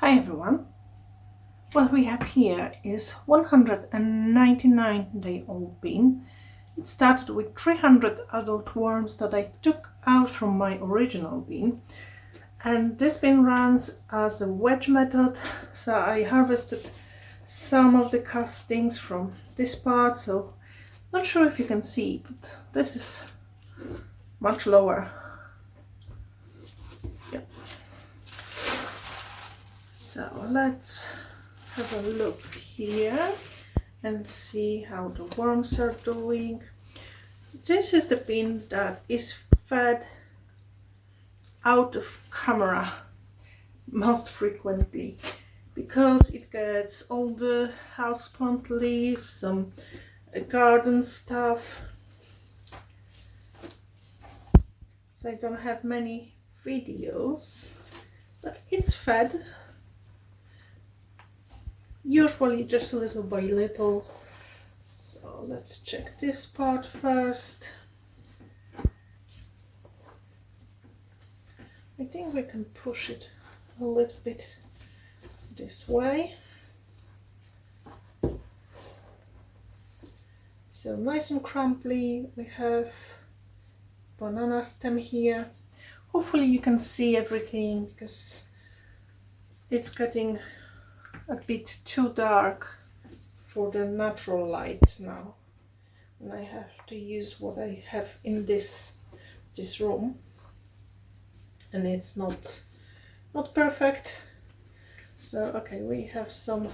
Hi everyone. What we have here is 199-day-old bean. It started with 300 adult worms that I took out from my original bean, and this bean runs as a wedge method. So I harvested some of the castings from this part, so not sure if you can see, but this is much lower. Yep. So let's have a look here and see how the worms are doing. This is the bean that is fed out of camera most frequently because it gets all the houseplant leaves, some garden stuff. So I don't have many videos, but it's fed. Usually just little by little. So let's check this part first. I think we can push it a little bit this way. So nice and crumbly. We have banana stem here. Hopefully you can see everything because it's getting a bit too dark for the natural light now, and I have to use what I have in this room, and it's not perfect. So okay, we have some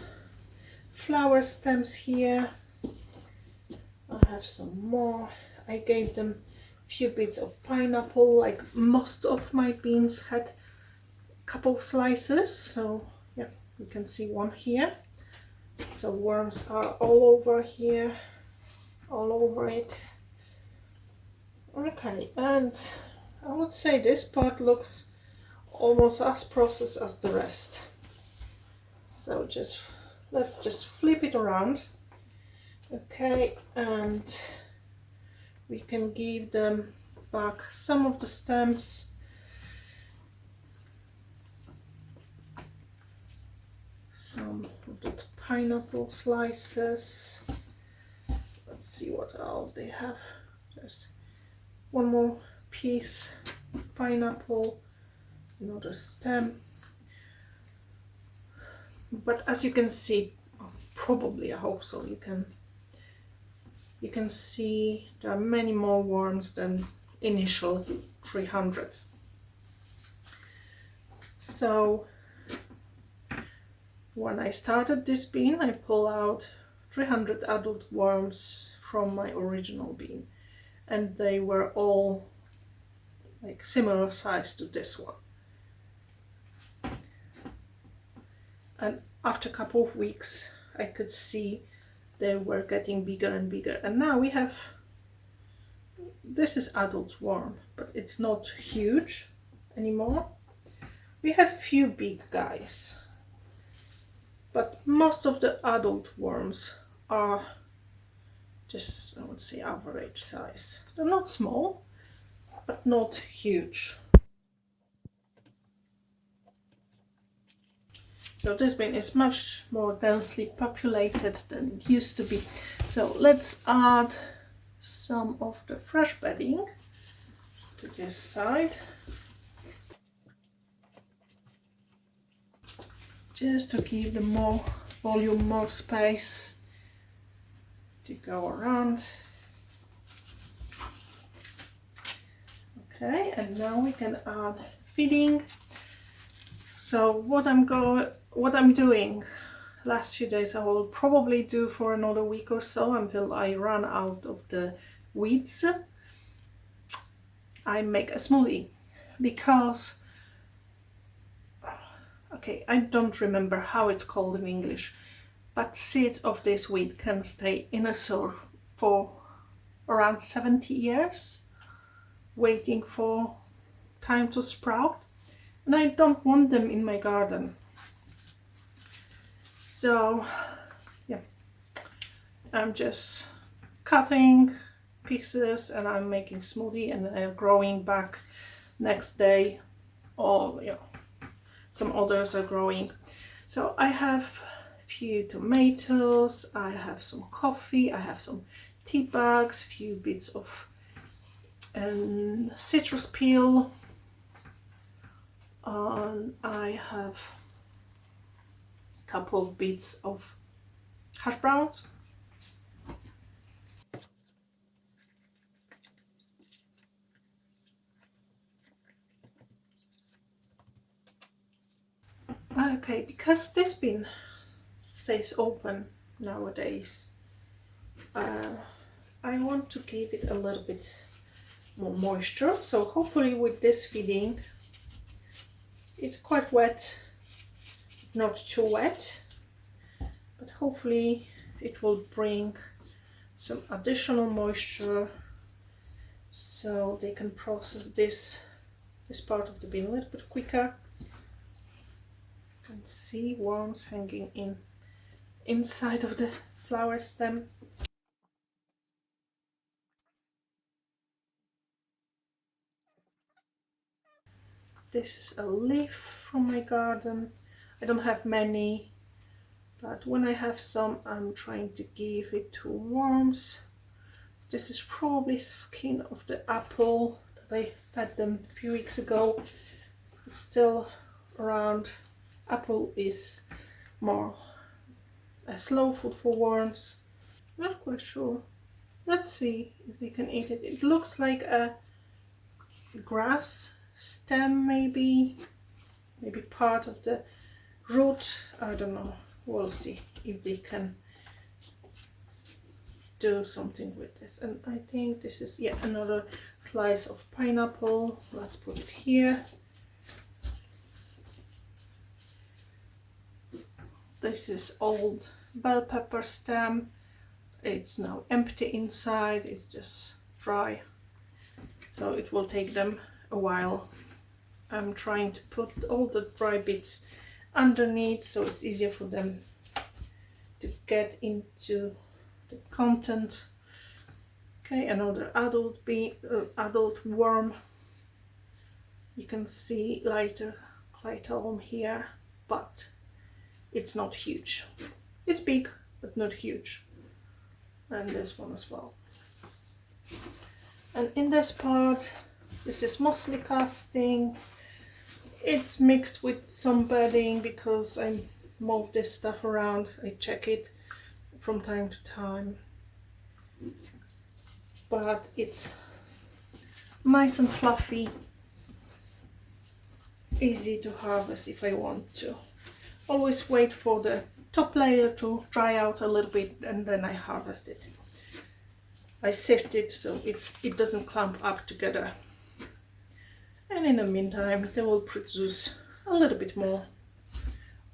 flower stems here. I have some more. I gave them a few bits of pineapple, like most of my beans had a couple slices, so yeah, you can see one here. So worms are all over here, all over it. Okay, and I would say this part looks almost as processed as the rest. So let's just flip it around. Okay, and we can give them back some of the stems. Some of the pineapple slices. Let's see what else they have. There's one more piece of pineapple, another stem. But as you can see, probably, I hope so, you can see there are many more worms than initial 300. So when I started this bean, I pulled out 300 adult worms from my original bean, and they were all like similar size to this one. And after a couple of weeks, I could see they were getting bigger and bigger. And now we have, this is adult worm, but it's not huge anymore. We have few big guys, but most of the adult worms are just, I would say, average size. They're not small, but not huge. So this bin is much more densely populated than it used to be. So let's add some of the fresh bedding to this side, just to give them more volume, more space to go around. Okay, and now we can add feeding. So what I'm doing last few days, I will probably do for another week or so until I run out of the weeds. I make a smoothie because, okay, I don't remember how it's called in English, but seeds of this weed can stay in a soil for around 70 years, waiting for time to sprout, and I don't want them in my garden. So yeah, I'm just cutting pieces and I'm making smoothie, and I'm growing back next day, or some others are growing. So I have a few tomatoes, I have some coffee, I have some tea bags, a few bits of citrus peel, and I have a couple of bits of hash browns. Okay, because this bin stays open nowadays, I want to give it a little bit more moisture. So hopefully with this feeding, it's quite wet, not too wet, but hopefully it will bring some additional moisture so they can process this part of the bin a little bit quicker. You can see worms hanging inside of the flower stem. This is a leaf from my garden. I don't have many, but when I have some, I'm trying to give it to worms. This is probably skin of the apple that I fed them a few weeks ago. It's still around. Apple is more a slow food for worms. Not quite sure. Let's see if they can eat it. It looks like a grass stem, maybe part of the root. I don't know. We'll see if they can do something with this. And I think this is yet another slice of pineapple. Let's put it here. This is old bell pepper stem. It's now empty inside, it's just dry, so it will take them a while. I'm trying to put all the dry bits underneath so it's easier for them to get into the content. Okay, another adult worm. You can see lighter clitolm here, but it's not huge. It's big, but not huge. And this one as well. And in this part, this is mostly casting. It's mixed with some bedding because I move this stuff around. I check it from time to time. But it's nice and fluffy, easy to harvest if I want to. Always wait for the top layer to dry out a little bit and then I harvest it. I sift it so it doesn't clump up together. And in the meantime, they will produce a little bit more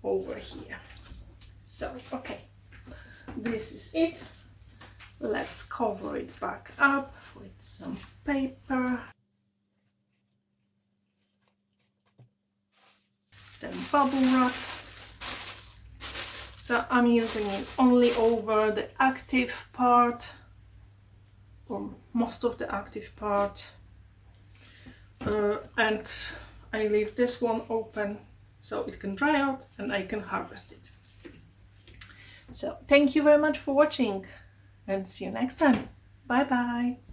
over here. So, okay, this is it. Let's cover it back up with some paper. Then bubble wrap. So I'm using it only over the active part, or most of the active part. And I leave this one open so it can dry out and I can harvest it. So thank you very much for watching and see you next time. Bye bye.